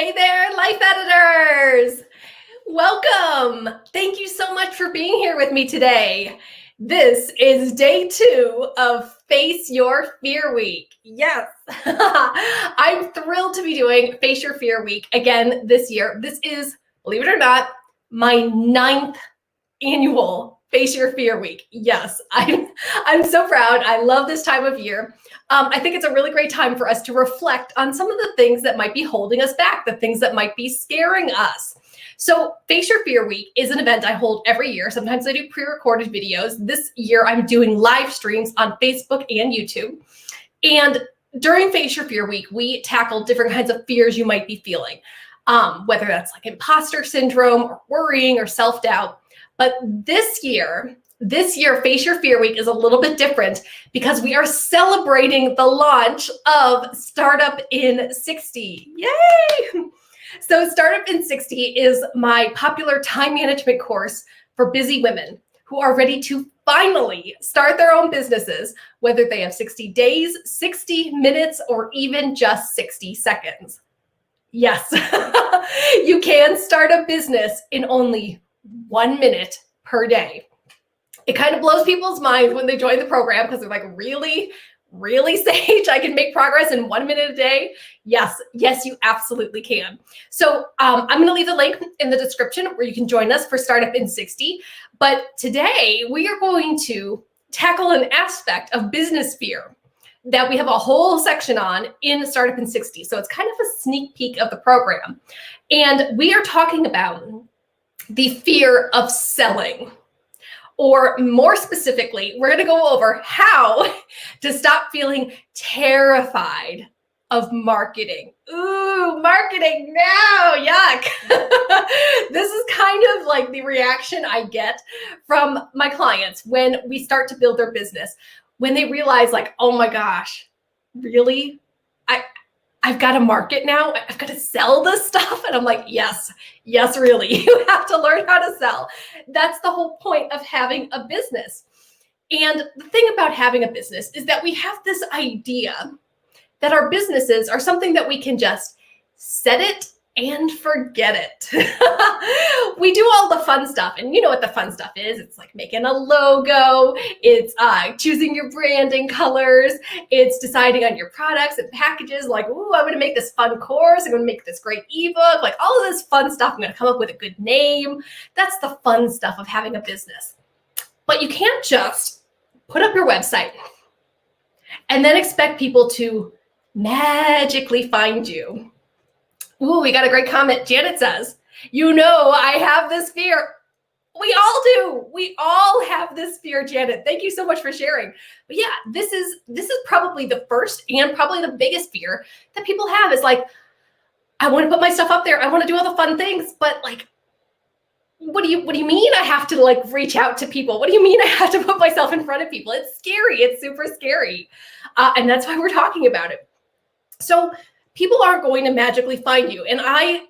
Hey there, life editors! Welcome! Thank you so much for being here with me today. This is day 2 of Face Your Fear Week. Yes, I'm thrilled to be doing Face Your Fear Week again this year. This is, believe it or not, my 9th annual Face Your Fear Week. Yes, I'm so proud. I love this time of year. I think it's a really great time for us to reflect on some of the things that might be holding us back, the things that might be scaring us. So Face Your Fear Week is an event I hold every year. Sometimes I do pre-recorded videos. This year I'm doing live streams on Facebook and YouTube. And during Face Your Fear Week, we tackle different kinds of fears you might be feeling, whether that's like imposter syndrome or worrying or self-doubt. But this year, Face Your Fear Week is a little bit different because we are celebrating the launch of Startup in 60. Yay! So Startup in 60 is my popular time management course for busy women who are ready to finally start their own businesses, whether they have 60 days, 60 minutes, or even just 60 seconds. Yes, you can start a business in only 1 minute per day. It kind of blows people's minds when they join the program because they're like, really, Sage, I can make progress in 1 minute a day? Yes, you absolutely can. So I'm going to leave the link in the description where you can join us for Startup in 60. But today we are going to tackle an aspect of business fear that we have a whole section on in Startup in 60. So it's kind of a sneak peek of the program. And we are talking about the fear of selling. Or more specifically, we're going to go over how to stop feeling terrified of marketing. Ooh, marketing now, yuck. This is kind of like the reaction I get from my clients when we start to build their business. When they realize like, oh my gosh, really? I've got to market now. I've got to sell this stuff. And I'm like, yes, really. You have to learn how to sell. That's the whole point of having a business. And the thing about having a business is that we have this idea that our businesses are something that we can just set it and forget it. We do all the fun stuff. And you know what the fun stuff is. It's like making a logo. It's choosing your branding colors. It's deciding on your products and packages. Like, ooh, I'm going to make this fun course. I'm going to make this great ebook. Like all of this fun stuff. I'm going to come up with a good name. That's the fun stuff of having a business. But you can't just put up your website and then expect people to magically find you. Ooh, we got a great comment. Janet says, you know, I have this fear. We all do. We all have this fear, Janet. Thank you so much for sharing. But yeah, this is probably the first and probably the biggest fear that people have is like, I want to put my stuff up there. I want to do all the fun things, but like, what do you mean I have to like reach out to people? What do you mean I have to put myself in front of people? It's scary. It's super scary. And that's why we're talking about it. So people aren't going to magically find you. And I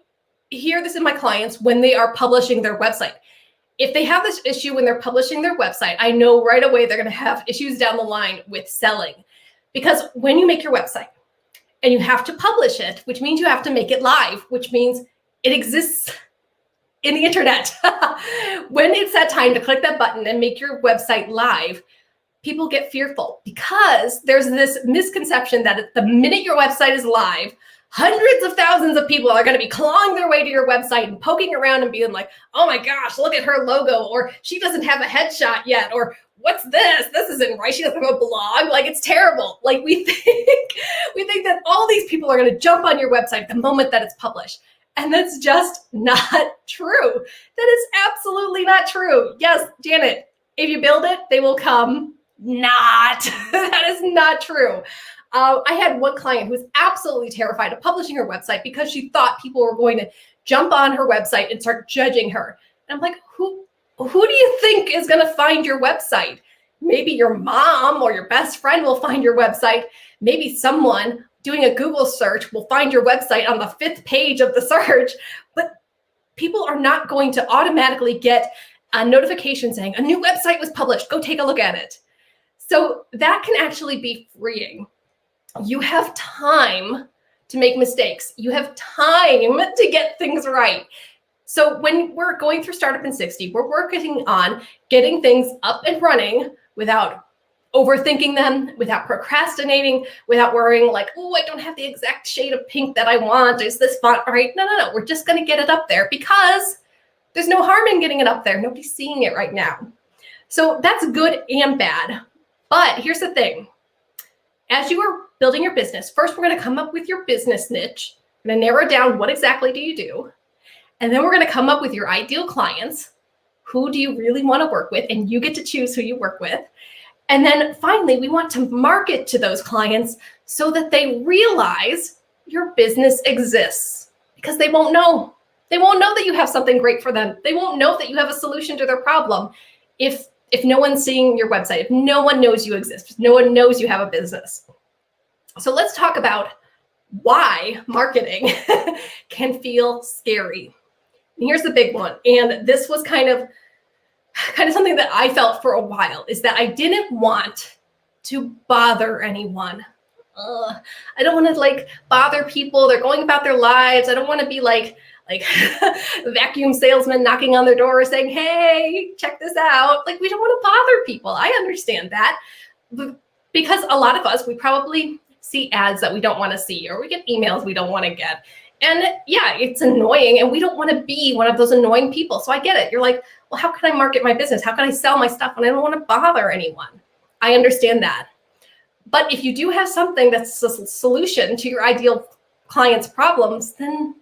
hear this in my clients when they are publishing their website. If they have this issue when they're publishing their website, I know right away they're going to have issues down the line with selling. Because when you make your website and you have to publish it, which means you have to make it live, which means it exists in the internet. When it's that time to click that button and make your website live, people get fearful because there's this misconception that the minute your website is live, hundreds of thousands of people are going to be clawing their way to your website and poking around and being like, oh my gosh, look at her logo, or she doesn't have a headshot yet, or what's this? This isn't right. She doesn't have a blog. Like, it's terrible. Like, we think that all these people are going to jump on your website the moment that it's published. And that's just not true. That is absolutely not true. Yes, Janet, if you build it, they will come. Not. That is not true. I had one client who was absolutely terrified of publishing her website because she thought people were going to jump on her website and start judging her. And I'm like, who do you think is going to find your website? Maybe your mom or your best friend will find your website. Maybe someone doing a Google search will find your website on the 5th page of the search. But people are not going to automatically get a notification saying a new website was published. Go take a look at it. So that can actually be freeing. You have time to make mistakes. You have time to get things right. So when we're going through Startup in 60, we're working on getting things up and running without overthinking them, without procrastinating, without worrying like, oh, I don't have the exact shade of pink that I want. Is this font right? No. We're just going to get it up there because there's no harm in getting it up there. Nobody's seeing it right now. So that's good and bad. But here's the thing. As you are building your business, first we're going to come up with your business niche. We're going to narrow down what exactly do you do. And then we're going to come up with your ideal clients. Who do you really want to work with? And you get to choose who you work with. And then finally, we want to market to those clients so that they realize your business exists, because they won't know. They won't know that you have something great for them. They won't know that you have a solution to their problem if no one's seeing your website, if no one knows you exist, if no one knows you have a business. So let's talk about why marketing can feel scary. And here's the big one. And this was kind of something that I felt for a while, is that I didn't want to bother anyone. I don't want to bother people. They're going about their lives. I don't want to be like vacuum salesman knocking on their door saying, hey, check this out. We don't want to bother people. I understand that. Because a lot of us, we probably see ads that we don't want to see, or we get emails we don't want to get. And yeah, it's annoying, and we don't want to be one of those annoying people. So I get it. You're like, well, how can I market my business? How can I sell my stuff when I don't want to bother anyone? I understand that. But if you do have something that's a solution to your ideal client's problems, then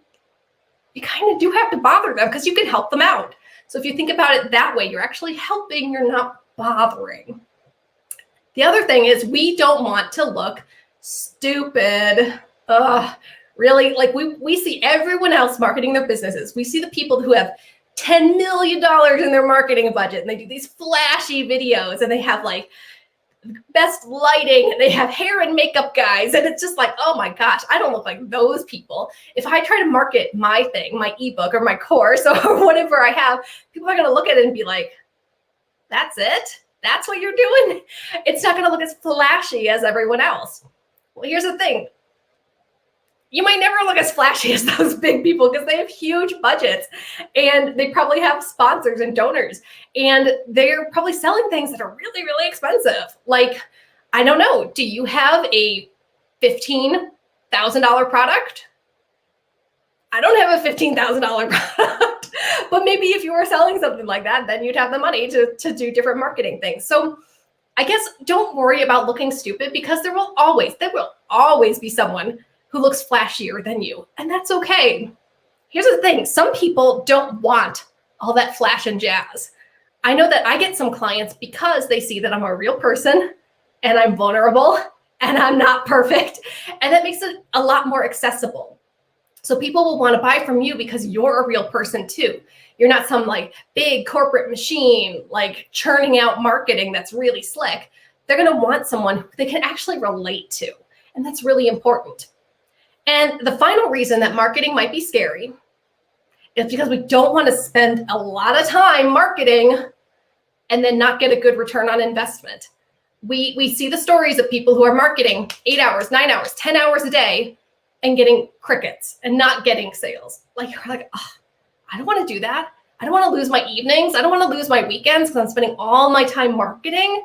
you kind of do have to bother them, because you can help them out. So if you think about it that way, you're actually helping, you're not bothering. The other thing is, we don't want to look stupid. Really, we see everyone else marketing their businesses. We see the people who have $10 million in their marketing budget, and they do these flashy videos, and they have best lighting, and they have hair and makeup guys. And it's just like, oh my gosh, I don't look like those people. If I try to market my thing, my ebook or my course or whatever I have, people are going to look at it and be like, that's it? That's what you're doing? It's not going to look as flashy as everyone else. Well, here's the thing. You might never look as flashy as those big people, because they have huge budgets, and they probably have sponsors and donors, and they're probably selling things that are really, really expensive. I don't know, do you have a $15,000 product? I don't have a $15,000 product, but maybe if you were selling something like that, then you'd have the money to do different marketing things. So I guess don't worry about looking stupid, because there will always be someone who looks flashier than you, and that's okay. Here's the thing. Some people don't want all that flash and jazz. I know that I get some clients because they see that I'm a real person, and I'm vulnerable, and I'm not perfect, and that makes it a lot more accessible. So people will want to buy from you because you're a real person too. You're not some big corporate machine, churning out marketing that's really slick. They're going to want someone who they can actually relate to, and that's really important. And the final reason that marketing might be scary is because we don't want to spend a lot of time marketing and then not get a good return on investment. We see the stories of people who are marketing 8 hours, 9 hours, 10 hours a day and getting crickets and not getting sales. You're like, oh, I don't want to do that. I don't want to lose my evenings. I don't want to lose my weekends because I'm spending all my time marketing.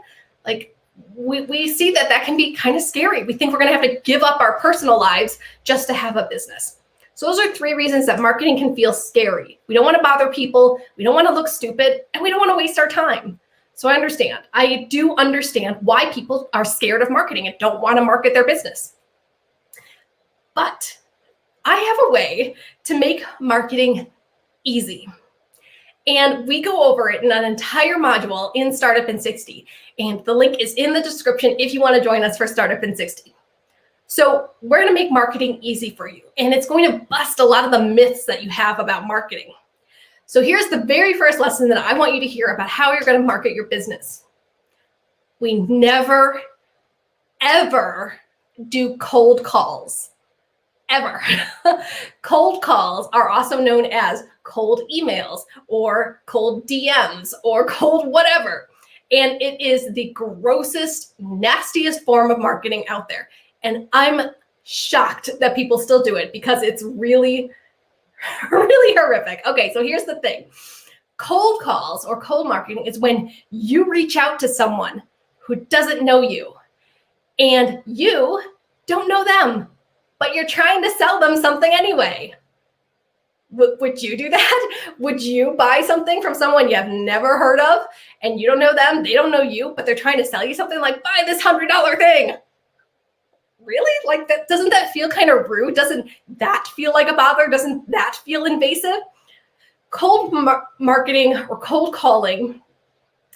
We see that can be kind of scary. We think we're going to have to give up our personal lives just to have a business. So those are 3 reasons that marketing can feel scary. We don't want to bother people. We don't want to look stupid, and we don't want to waste our time. So I do understand why people are scared of marketing and don't want to market their business. But I have a way to make marketing easy. And we go over it in an entire module in Startup in 60. And the link is in the description if you want to join us for Startup in 60. So we're going to make marketing easy for you. And it's going to bust a lot of the myths that you have about marketing. So here's the very first lesson that I want you to hear about how you're going to market your business. We never, ever do cold calls. Ever. Cold calls are also known as cold emails or cold DMs or cold whatever. And it is the grossest, nastiest form of marketing out there. And I'm shocked that people still do it because it's really, really horrific. Okay, so here's the thing. Cold calls or cold marketing is when you reach out to someone who doesn't know you and you don't know them, but you're trying to sell them something anyway. Would you do that? Would you buy something from someone you have never heard of and you don't know them, they don't know you, but they're trying to sell you something like, buy this $100 thing? Really? Like, that, doesn't that feel kind of rude? Doesn't that feel like a bother? Doesn't that feel invasive? Cold marketing or cold calling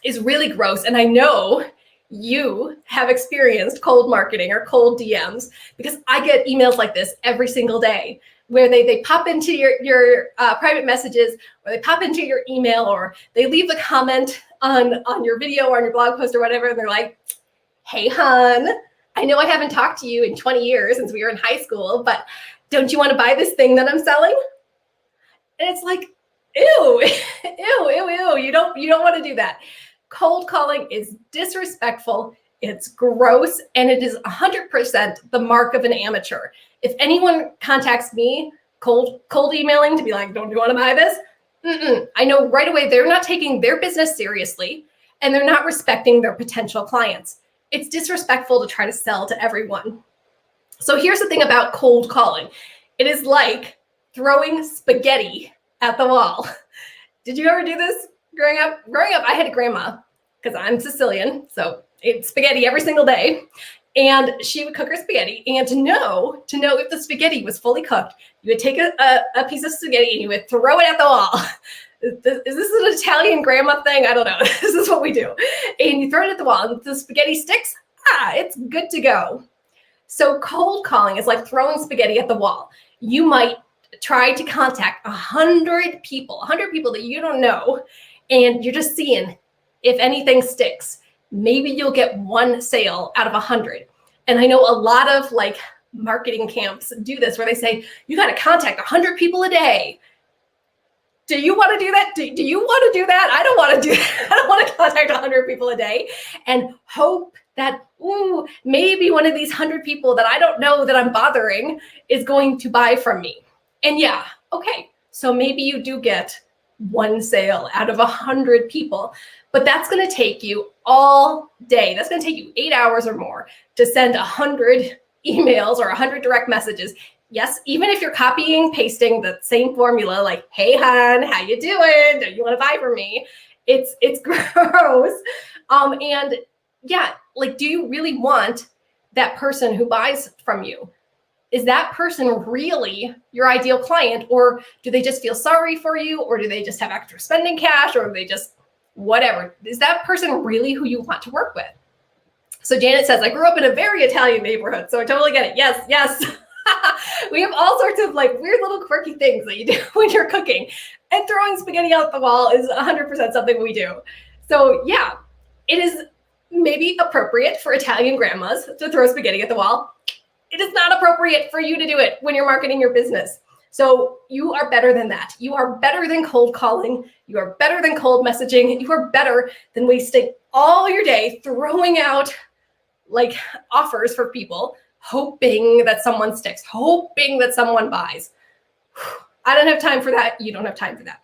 is really gross. And I know you have experienced cold marketing or cold DMs because I get emails like this every single day where they pop into your private messages, or they pop into your email, or they leave a comment on your video or on your blog post or whatever. And they're like, hey, hon, I know I haven't talked to you in 20 years since we were in high school, but don't you want to buy this thing that I'm selling? And it's like, ew, ew, ew, ew. You don't want to do that. Cold calling is disrespectful, it's gross, and it is 100% the mark of an amateur. If anyone contacts me cold emailing to be like, don't you want to buy this? I know right away they're not taking their business seriously and they're not respecting their potential clients. It's disrespectful to try to sell to everyone. So here's the thing about cold calling. It is like throwing spaghetti at the wall. Did you ever do this growing up? Growing up, I had a grandma because I'm Sicilian, so it's spaghetti every single day. And she would cook her spaghetti. And to know if the spaghetti was fully cooked, you would take a piece of spaghetti and you would throw it at the wall. Is this an Italian grandma thing? I don't know. This is what we do. And you throw it at the wall and the spaghetti sticks. It's good to go. So cold calling is like throwing spaghetti at the wall. You might try to contact 100 people that you don't know, and you're just seeing if anything sticks. Maybe you'll get one sale out of 100. And I know a lot of like marketing camps do this where they say, you got to contact 100 people a day. Do you want to do that? Do you want to do that? I don't want to do that. I don't want to contact 100 people a day and hope that, maybe one of these 100 people that I don't know that I'm bothering is going to buy from me. And yeah, okay, so maybe you do get one sale out of 100 people, but that's going to take you all day. That's going to take you 8 hours or more to send 100 emails or 100 direct messages. Yes, even if you're copying, pasting the same formula, like, hey, hon, how you doing? Do you want to buy from me? It's gross. And yeah, like, do you really want that person who buys from you? Is that person really your ideal client, or do they just feel sorry for you, or do they just have extra spending cash, or they just whatever? Is that person really who you want to work with? So Janet says, I grew up in a very Italian neighborhood, so I totally get it. Yes. We have all sorts of like weird little quirky things that you do when you're cooking, and throwing spaghetti out the wall is 100% something we do. So yeah, it is maybe appropriate for Italian grandmas to throw spaghetti at the wall. It is not appropriate for you to do it when you're marketing your business. So you are better than that. You are better than cold calling. You are better than cold messaging. You are better than wasting all your day throwing out like offers for people, hoping that someone sticks, hoping that someone buys. I don't have time for that. You don't have time for that.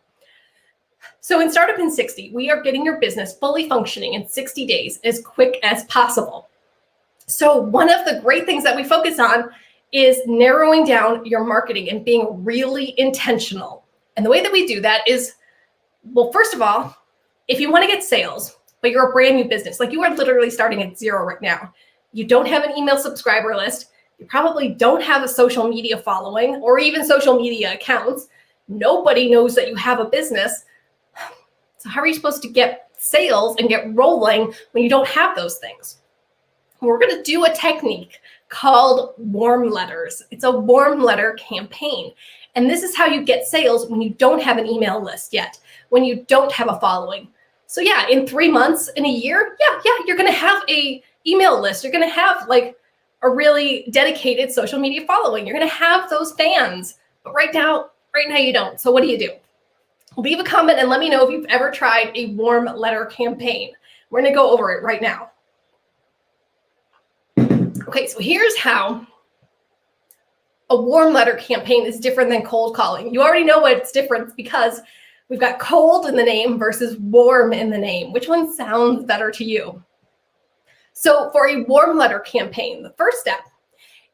So in Startup in 60, we are getting your business fully functioning in 60 days as quick as possible. So one of the great things that we focus on is narrowing down your marketing and being really intentional. And the way that we do that is, well, first of all, if you want to get sales, but you're a brand new business, like you are literally starting at zero right now, you don't have an email subscriber list, you probably don't have a social media following or even social media accounts, nobody knows that you have a business. So how are you supposed to get sales and get rolling when you don't have those things? We're going to do a technique called warm letters. It's a warm letter campaign. And this is how you get sales when you don't have an email list yet, when you don't have a following. So yeah, in 3 months, in a year, yeah, you're going to have a email list. You're going to have like a really dedicated social media following. You're going to have those fans. But right now you don't. So what do? Leave a comment and let me know if you've ever tried a warm letter campaign. We're going to go over it right now. Okay, so here's how A warm letter campaign is different than cold calling. You already know what's different because we've got cold in the name versus warm in the name. Which one sounds better to you? So for a warm letter campaign, the first step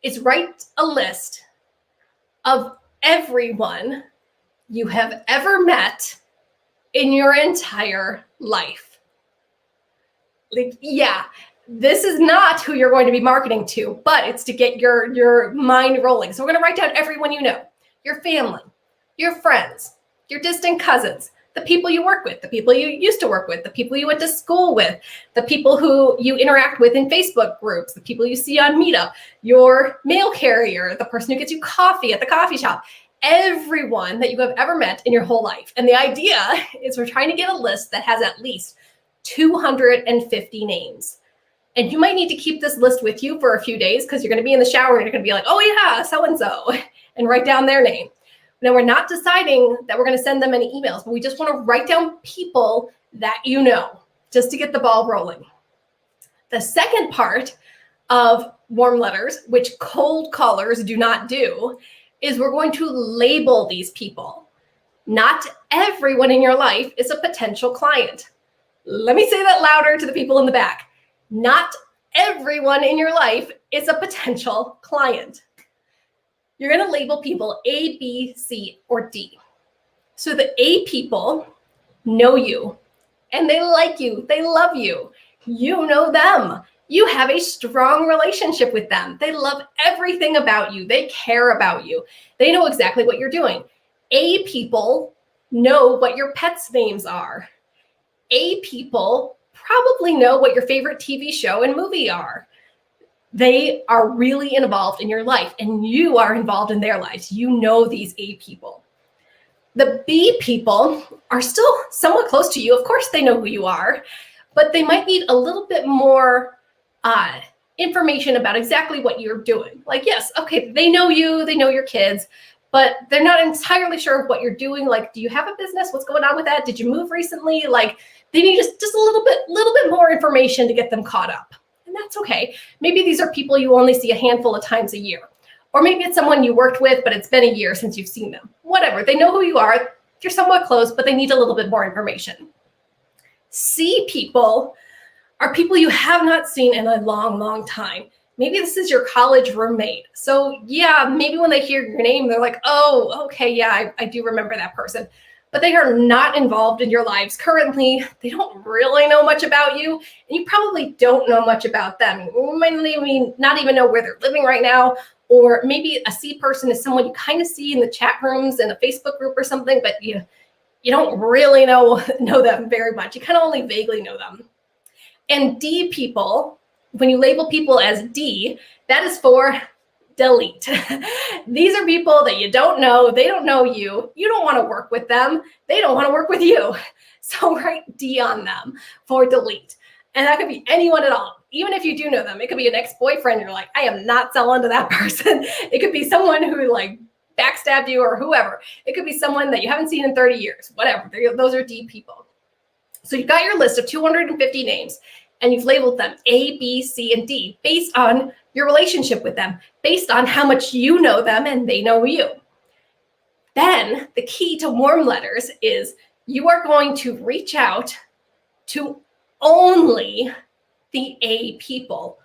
is write a list of everyone you have ever met in your entire life. Like, yeah, this is not who you're going to be marketing to, but it's to get your mind rolling. So we're going to write down everyone you know, your family, your friends, your distant cousins, the people you work with, the people you used to work with, the people you went to school with, the people who you interact with in Facebook groups, the people you see on Meetup, your mail carrier, the person who gets you coffee at the coffee shop, everyone that you have ever met in your whole life. And the idea is we're trying to get a list that has at least 250 names. And you might need to keep this list with you for a few days because you're going to be in the shower and you're going to be like, oh yeah, so-and-so, and write down their name. Now, we're not deciding that we're going to send them any emails, but we just want to write down people that you know, just to get the ball rolling. The second part of warm letters, which cold callers do not do, is we're going to label these people. Not everyone in your life is a potential client. Let me say that louder to the people in the back. Not everyone in your life is a potential client. You're going to label people A, B, C, or D. So the A people know you and they like you. They love you. You know them. You have a strong relationship with them. They love everything about you. They care about you. They know exactly what you're doing. A people know what your pets' names are. A people probably know what your favorite TV show and movie are. They are really involved in your life and you are involved in their lives. You know these A people. The B people are still somewhat close to you. Of course, they know who you are, but they might need a little bit more information about exactly what you're doing. Like, yes, okay, they know you, they know your kids, but they're not entirely sure of what you're doing. Like, do you have a business? What's going on with that? Did you move recently? Like, they need just a little bit more information to get them caught up. And that's okay. Maybe these are people you only see a handful of times a year. Or maybe it's someone you worked with, but it's been a year since you've seen them. Whatever, they know who you are. You're somewhat close, but they need a little bit more information. C people are people you have not seen in a long, long time. Maybe this is your college roommate. So yeah, maybe when they hear your name, they're like, oh, okay, yeah, I do remember that person. But they are not involved in your lives currently. They don't really know much about you, and you probably don't know much about them. You might not even know where they're living right now, or maybe a C person is someone you kind of see in the chat rooms in a Facebook group or something, but you don't really know them very much. You kind of only vaguely know them. And D people, when you label people as D, that is for delete. These are people that you don't know. They don't know you. You don't want to work with them. They don't want to work with you. So write D on them for delete. And that could be anyone at all. Even if you do know them, it could be an ex-boyfriend. You're like, I am not selling to that person. It could be someone who like backstabbed you or whoever. It could be someone that you haven't seen in 30 years, whatever. Those are D people. So you've got your list of 250 names and you've labeled them A, B, C, and D based on your relationship with them, based on how much you know them and they know you. Then the key to warm letters is you are going to reach out to only the A people.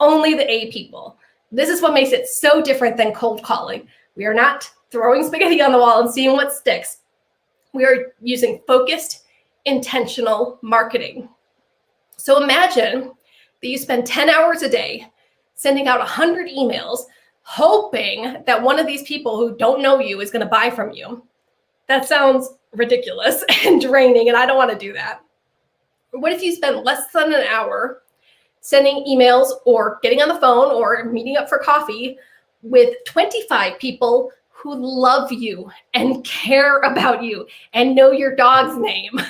Only the A people. This is what makes it so different than cold calling. We are not throwing spaghetti on the wall and seeing what sticks. We are using focused, intentional marketing. So imagine that you spend 10 hours a day sending out 100 emails, hoping that one of these people who don't know you is going to buy from you. That sounds ridiculous and draining, and I don't want to do that. What if you spent less than an hour sending emails or getting on the phone or meeting up for coffee with 25 people who love you and care about you and know your dog's name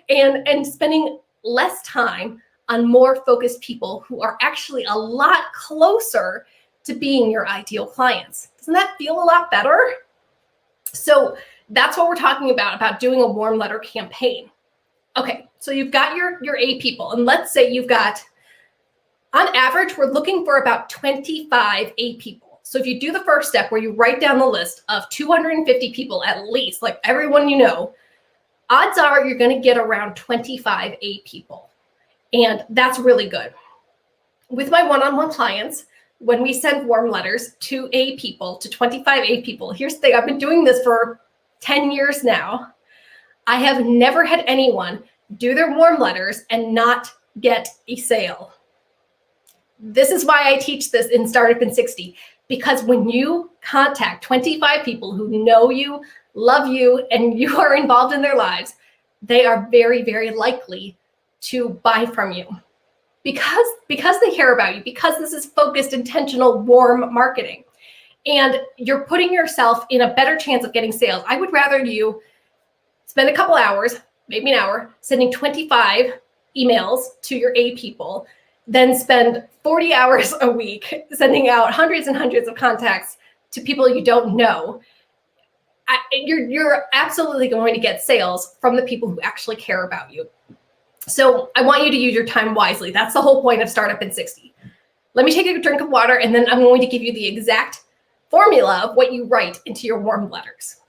and spending less time on more focused people who are actually a lot closer to being your ideal clients? Doesn't that feel a lot better? So that's what we're talking about doing a warm letter campaign. Okay, so you've got your A people, and let's say you've got, on average, we're looking for about 25 A people. So if you do the first step where you write down the list of 250 people at least, like everyone you know, odds are you're going to get around 25 A people. And that's really good. With my one-on-one clients, when we send warm letters to A people, to 25 A people, here's the thing, I've been doing this for 10 years now. I have never had anyone do their warm letters and not get a sale. This is why I teach this in Startup in 60, because when you contact 25 people who know you, love you, and you are involved in their lives, they are very, very likely to buy from you because they care about you, because this is focused, intentional, warm marketing. And you're putting yourself in a better chance of getting sales. I would rather you spend a couple hours, maybe an hour, sending 25 emails to your A people, then spend 40 hours a week sending out hundreds and hundreds of contacts to people you don't know. You're absolutely going to get sales from the people who actually care about you. So I want you to use your time wisely. That's the whole point of Startup in 60. Let me take a drink of water, and then I'm going to give you the exact formula of what you write into your warm letters.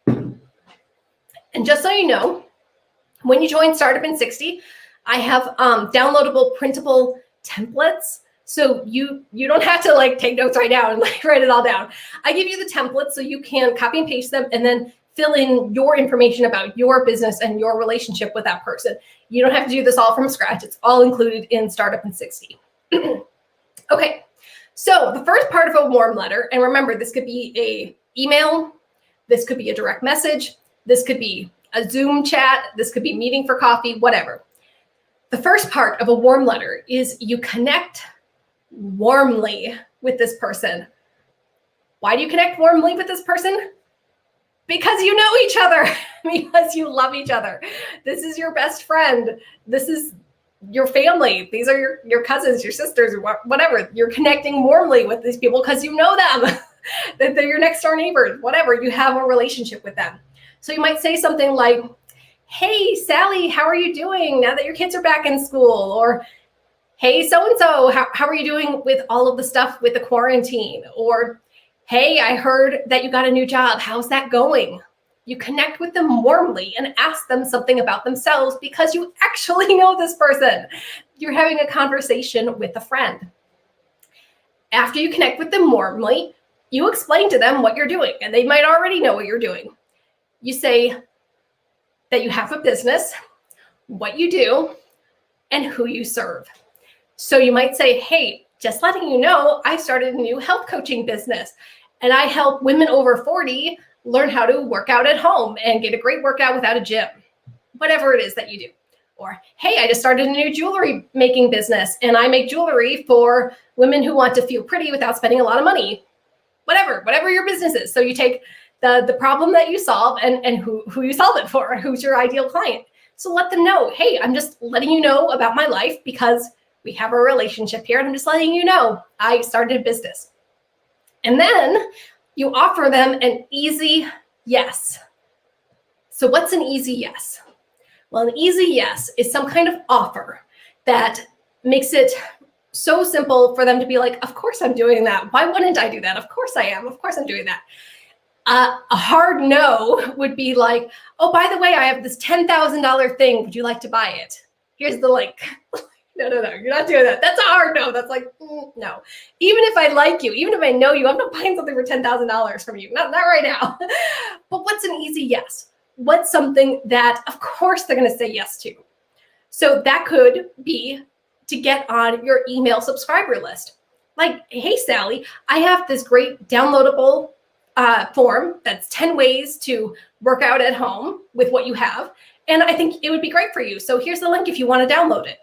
And just so you know, when you join Startup in 60, I have downloadable printable templates. So you don't have to like take notes right now and like write it all down. I give you the templates so you can copy and paste them and then fill in your information about your business and your relationship with that person. You don't have to do this all from scratch. It's all included in Startup in 60. Okay, so the first part of a warm letter, and remember, this could be an email, this could be a direct message, this could be a Zoom chat, this could be meeting for coffee, whatever. The first part of a warm letter is you connect warmly with this person. Why do you connect warmly with this person? Because you know each other, because you love each other. This is your best friend. This is your family. These are your cousins, your sisters, whatever. You're connecting warmly with these people because you know them, that they're your next door neighbors, whatever. You have a relationship with them. So you might say something like, hey, Sally, how are you doing now that your kids are back in school? Or, hey, so-and-so, how are you doing with all of the stuff with the quarantine? Or, hey, I heard that you got a new job. How's that going? You connect with them warmly and ask them something about themselves because you actually know this person. You're having a conversation with a friend. After you connect with them warmly, you explain to them what you're doing, and they might already know what you're doing. You say that you have a business, what you do, and who you serve. So you might say, hey, just letting you know, I started a new health coaching business, and I help women over 40 learn how to work out at home and get a great workout without a gym, whatever it is that you do. Or, hey, I just started a new jewelry making business, and I make jewelry for women who want to feel pretty without spending a lot of money. Whatever your business is. So you take the problem that you solve and who you solve it for, who's your ideal client. So let them know, hey, I'm just letting you know about my life because we have a relationship here, and I'm just letting you know I started a business. And then you offer them an easy yes. So what's an easy yes? Well, an easy yes is some kind of offer that makes it so simple for them to be like, of course I'm doing that. Why wouldn't I do that? Of course I am. Of course I'm doing that. A hard no would be like, oh, by the way, I have this $10,000 thing. Would you like to buy it? Here's the link. No, you're not doing that. That's a hard no. That's like, no. Even if I like you, even if I know you, I'm not buying something for $10,000 from you. Not right now. But what's an easy yes? What's something that, of course, they're going to say yes to? So that could be to get on your email subscriber list. Like, hey, Sally, I have this great downloadable form that's 10 ways to work out at home with what you have. And I think it would be great for you. So here's the link if you want to download it.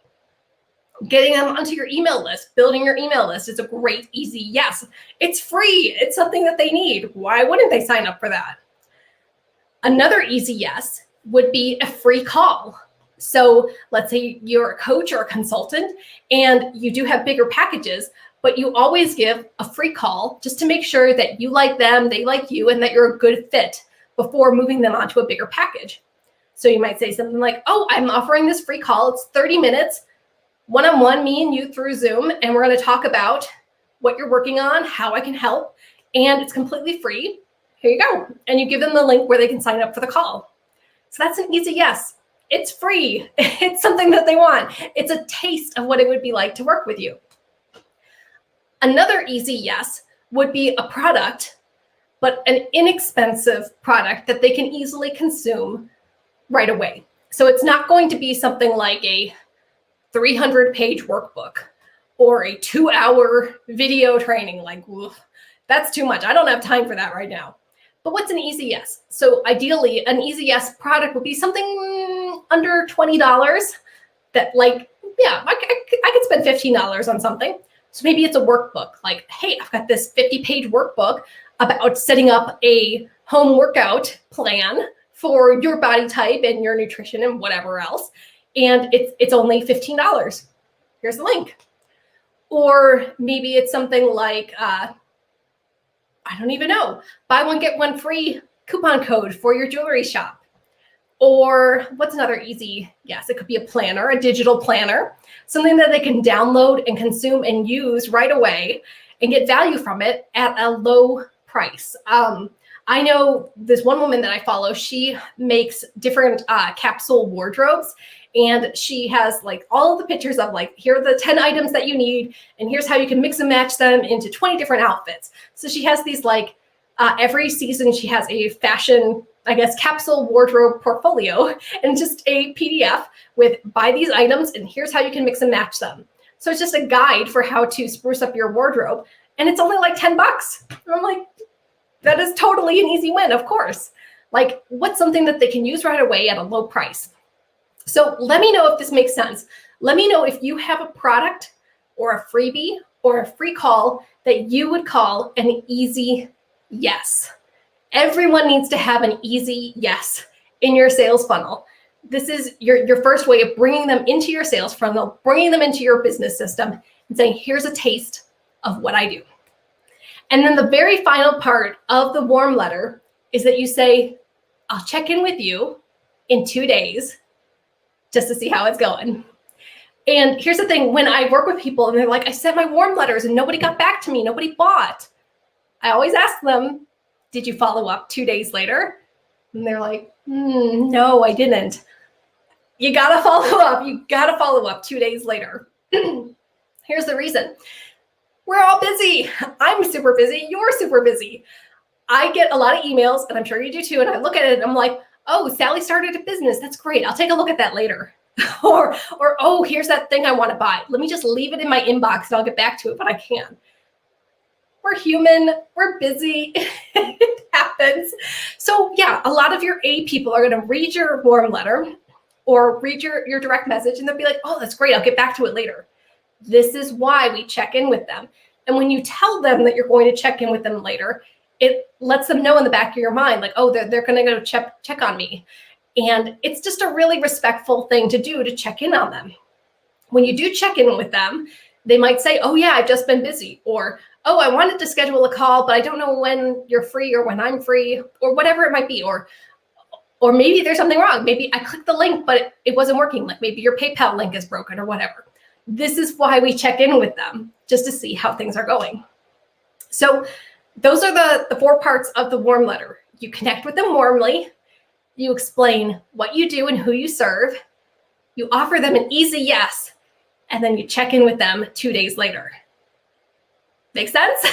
Getting them onto your email list, building your email list is a great, easy yes. It's free. It's something that they need. Why wouldn't they sign up for that? Another easy yes would be a free call. So let's say you're a coach or a consultant and you do have bigger packages, but you always give a free call just to make sure that you like them, they like you, and that you're a good fit before moving them onto a bigger package. So you might say something like, oh, I'm offering this free call. It's 30 minutes. one-on-one, me and you through Zoom, and we're going to talk about what you're working on, how I can help, and it's completely free. Here you go. And you give them the link where they can sign up for the call. So that's an easy yes. It's free. It's something that they want. It's a taste of what it would be like to work with you. Another easy yes would be a product, but an inexpensive product that they can easily consume right away. So it's not going to be something like a 300-page workbook or a 2-hour video training. Like, that's too much. I don't have time for that right now. But what's an easy yes? So ideally, an easy yes product would be something under $20 that, like, yeah, I could spend $15 on something. So maybe it's a workbook. Like, hey, I've got this 50-page workbook about setting up a home workout plan for your body type and your nutrition and whatever else. And it's only $15. Here's the link. Or maybe it's something like, I don't even know, buy one, get one free coupon code for your jewelry shop. Or what's another easy yes? It could be a planner, a digital planner, something that they can download and consume and use right away and get value from it at a low price. I know this one woman that I follow, she makes different capsule wardrobes, and she has like all of the pictures of like, here are the 10 items that you need, and here's how you can mix and match them into 20 different outfits. So she has these like, every season she has a fashion, I guess, capsule wardrobe portfolio, and just a PDF with buy these items and here's how you can mix and match them. So it's just a guide for how to spruce up your wardrobe, and it's only like $10. And I'm like, that is totally an easy win, of course. Like, what's something that they can use right away at a low price? So let me know if this makes sense. Let me know if you have a product or a freebie or a free call that you would call an easy yes. Everyone needs to have an easy yes in your sales funnel. This is your first way of bringing them into your sales funnel, bringing them into your business system, and saying, here's a taste of what I do. And then the very final part of the warm letter is that you say, I'll check in with you in 2 days just to see how it's going. And here's the thing, when I work with people and they're like, I sent my warm letters and nobody got back to me, nobody bought. I always ask them, did you follow up 2 days later? And they're like, no, I didn't. You gotta follow up. You gotta follow up 2 days later. Here's the reason. We're all busy. I'm super busy. You're super busy. I get a lot of emails, and I'm sure you do too, and I look at it and I'm like, oh, Sally started a business. That's great. I'll take a look at that later. or, oh, here's that thing I want to buy. Let me just leave it in my inbox and I'll get back to it, but I can. We're human. We're busy. It happens. So yeah, a lot of your A people are going to read your warm letter or read your direct message, and they'll be like, oh, that's great. I'll get back to it later. This is why we check in with them. And when you tell them that you're going to check in with them later, it lets them know in the back of your mind, like, oh, they're going to go check on me. And it's just a really respectful thing to do, to check in on them. When you do check in with them, they might say, oh yeah, I've just been busy. Or, oh, I wanted to schedule a call, but I don't know when you're free or when I'm free, or whatever it might be. Or maybe there's something wrong. Maybe I clicked the link, but it wasn't working. Like maybe your PayPal link is broken or whatever. This is why we check in with them, just to see how things are going. So those are the 4 parts of the warm letter. You connect with them warmly. You explain what you do and who you serve. You offer them an easy yes, and then you check in with them 2 days later. Make sense?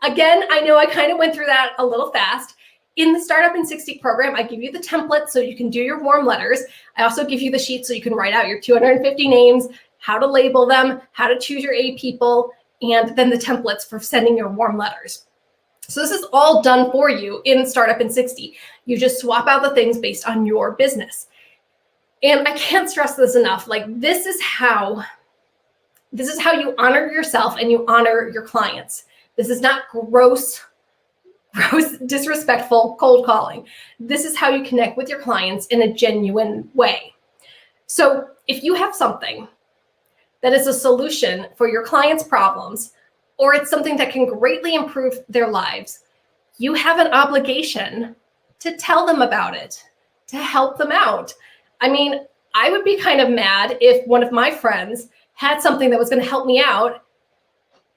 Again, I know I kind of went through that a little fast. In the Startup in 60 program, I give you the template so you can do your warm letters. I also give you the sheet so you can write out your 250 names, how to label them, how to choose your A people, and then the templates for sending your warm letters. So this is all done for you in Startup in 60. You just swap out the things based on your business. And I can't stress this enough. Like, this is how you honor yourself and you honor your clients. This is not gross, disrespectful cold calling. This is how you connect with your clients in a genuine way. So if you have something that is a solution for your clients' problems, or it's something that can greatly improve their lives, you have an obligation to tell them about it, to help them out. I mean, I would be kind of mad if one of my friends had something that was going to help me out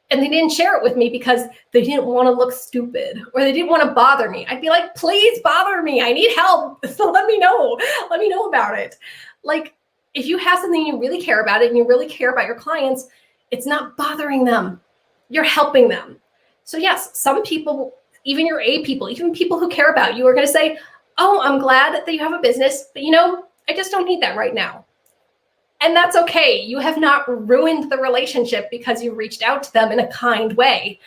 and they didn't share it with me because they didn't want to look stupid or they didn't want to bother me. I'd be like, please bother me. I need help. So let me know. Let me know about it. Like, if you have something you really care about it and you really care about your clients, it's not bothering them. You're helping them. So yes, some people, even your A people, even people who care about you are going to say, oh, I'm glad that you have a business, but I just don't need that right now. And that's okay. You have not ruined the relationship because you reached out to them in a kind way.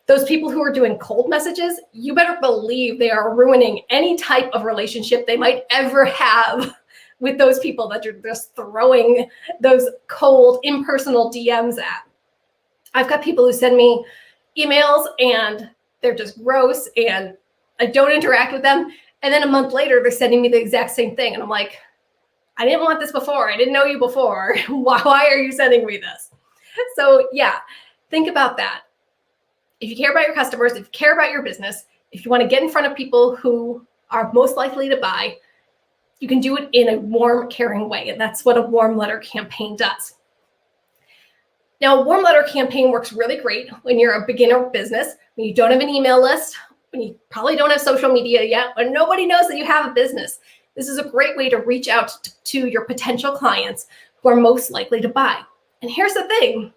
Those people who are doing cold messages, you better believe they are ruining any type of relationship they might ever have with those people that you're just throwing those cold, impersonal DMs at. I've got people who send me emails and they're just gross and I don't interact with them. And then a month later, they're sending me the exact same thing. And I'm like, I didn't want this before. I didn't know you before. Why are you sending me this? So yeah, think about that. If you care about your customers, if you care about your business, if you want to get in front of people who are most likely to buy, you can do it in a warm, caring way. And that's what a warm letter campaign does. Now, a warm letter campaign works really great when you're a beginner business, when you don't have an email list, when you probably don't have social media yet, when nobody knows that you have a business. This is a great way to reach out to your potential clients who are most likely to buy. And here's the thing.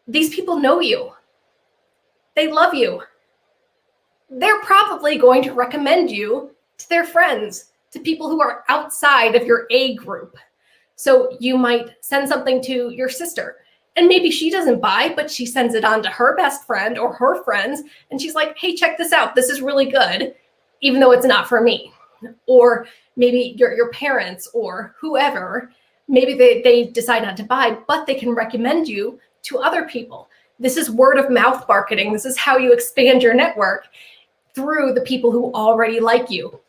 These people know you. They love you. They're probably going to recommend you to their friends, to people who are outside of your A group. So you might send something to your sister and maybe she doesn't buy, but she sends it on to her best friend or her friends. And she's like, hey, check this out. This is really good, even though it's not for me. Or maybe your parents or whoever, maybe they decide not to buy, but they can recommend you to other people. This is word of mouth marketing. This is how you expand your network through the people who already like you.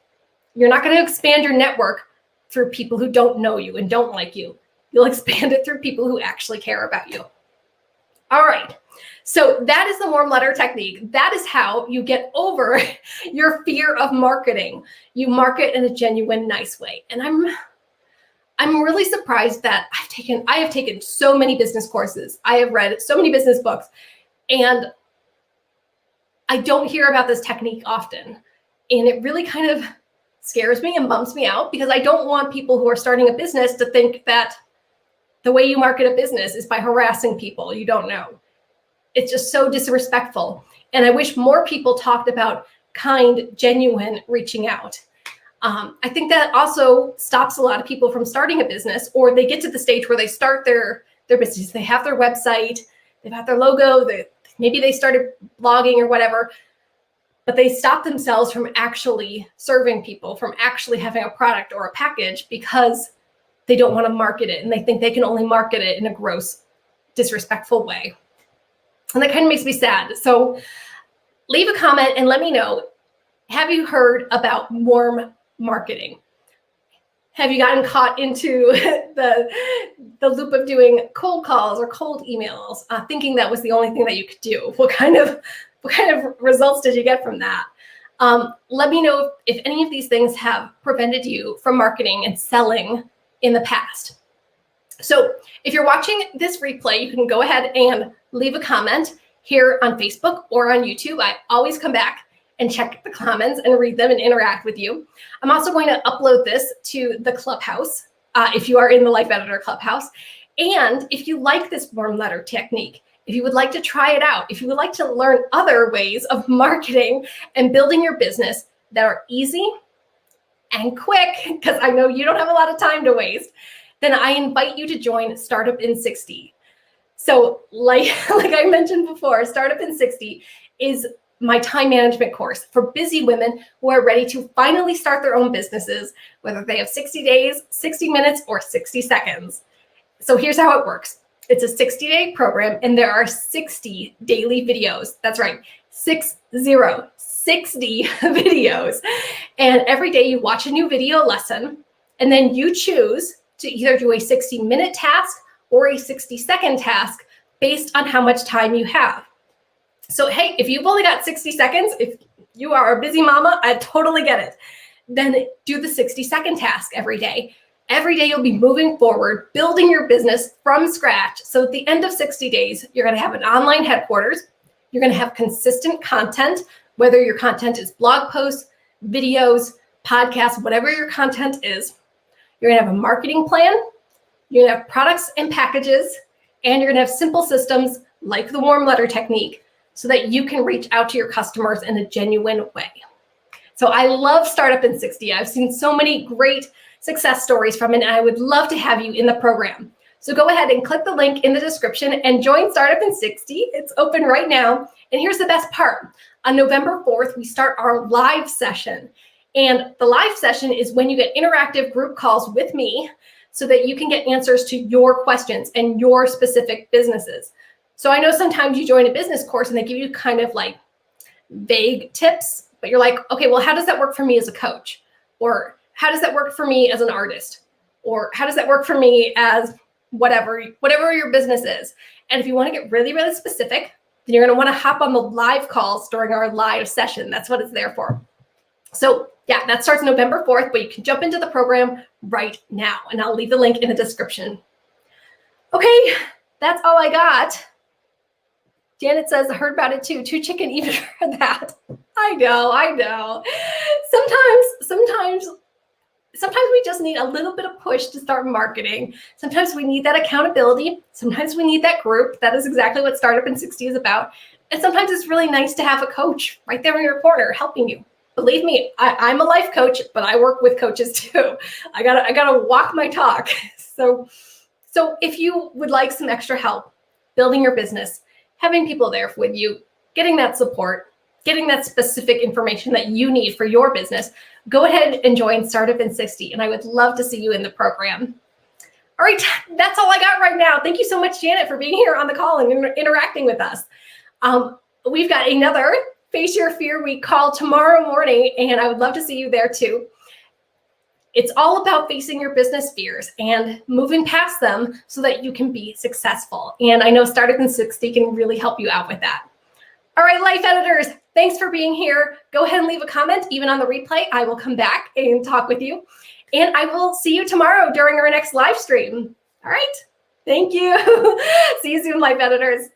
You're not going to expand your network through people who don't know you and don't like you. You'll expand it through people who actually care about you. All right. So that is the warm letter technique. That is how you get over your fear of marketing. You market in a genuine, nice way. And I'm really surprised that I have taken so many business courses. I have read so many business books, and I don't hear about this technique often. And it really kind of scares me and bumps me out because I don't want people who are starting a business to think that the way you market a business is by harassing people you don't know. It's just so disrespectful. And I wish more people talked about kind, genuine reaching out. I think that also stops a lot of people from starting a business, or they get to the stage where they start their business. They have their website, they've got their logo, maybe they started blogging or whatever, but they stop themselves from actually serving people, from actually having a product or a package because they don't want to market it. And they think they can only market it in a gross, disrespectful way. And that kind of makes me sad. So leave a comment and let me know, have you heard about warm marketing? Have you gotten caught into the loop of doing cold calls or cold emails, thinking that was the only thing that you could do? What kind of results did you get from that? Let me know if any of these things have prevented you from marketing and selling in the past. So if you're watching this replay, you can go ahead and leave a comment here on Facebook or on YouTube. I always come back and check the comments and read them and interact with you. I'm also going to upload this to the Clubhouse if you are in the Life Editor Clubhouse. And if you like this warm letter technique, if you would like to try it out, if you would like to learn other ways of marketing and building your business that are easy and quick, because I know you don't have a lot of time to waste, then I invite you to join Startup in 60. So like I mentioned before, Startup in 60 is my time management course for busy women who are ready to finally start their own businesses, whether they have 60 days, 60 minutes, or 60 seconds. So here's how it works. It's a 60-day program, and there are 60 daily videos. That's right, 60 videos. And every day you watch a new video lesson, and then you choose to either do a 60-minute task or a 60-second task based on how much time you have. So, hey, if you've only got 60 seconds, if you are a busy mama, I totally get it. Then do the 60-second task every day. Every day you'll be moving forward, building your business from scratch. So at the end of 60 days, you're going to have an online headquarters. You're going to have consistent content, whether your content is blog posts, videos, podcasts, whatever your content is. You're going to have a marketing plan. You're going to have products and packages, and you're going to have simple systems like the warm letter technique so that you can reach out to your customers in a genuine way. So I love Startup in 60. I've seen so many great success stories from it, and I would love to have you in the program. So go ahead and click the link in the description and join Startup in 60. It's open right now. And here's the best part. On November 4th, we start our live session. And the live session is when you get interactive group calls with me so that you can get answers to your questions and your specific businesses. So I know sometimes you join a business course and they give you kind of like vague tips, but you're like, okay, well, how does that work for me as a coach? Or how does that work for me as an artist? Or how does that work for me as whatever your business is? And if you want to get really, really specific, then you're going to want to hop on the live calls during our live session. That's what it's there for. So yeah, that starts November 4th, but you can jump into the program right now. And I'll leave the link in the description. Okay, that's all I got. Janet says, I heard about it too. Too chicken even for that. I know. Sometimes we just need a little bit of push to start marketing. Sometimes we need that accountability. Sometimes we need that group. That is exactly what Startup in 60 is about. And sometimes it's really nice to have a coach right there in your corner helping you. Believe me, I'm a life coach, but I work with coaches too. I gotta walk my talk. So if you would like some extra help building your business, having people there with you, getting that support, getting that specific information that you need for your business, go ahead and join Startup in 60, and I would love to see you in the program. All right, that's all I got right now. Thank you so much, Janet, for being here on the call and interacting with us. We've got another Face Your Fear Week call tomorrow morning, and I would love to see you there too. It's all about facing your business fears and moving past them so that you can be successful. And I know Startup in 60 can really help you out with that. All right, Life Editors, thanks for being here. Go ahead and leave a comment, even on the replay. I will come back and talk with you. And I will see you tomorrow during our next live stream. All right, thank you. See you soon, Life Editors.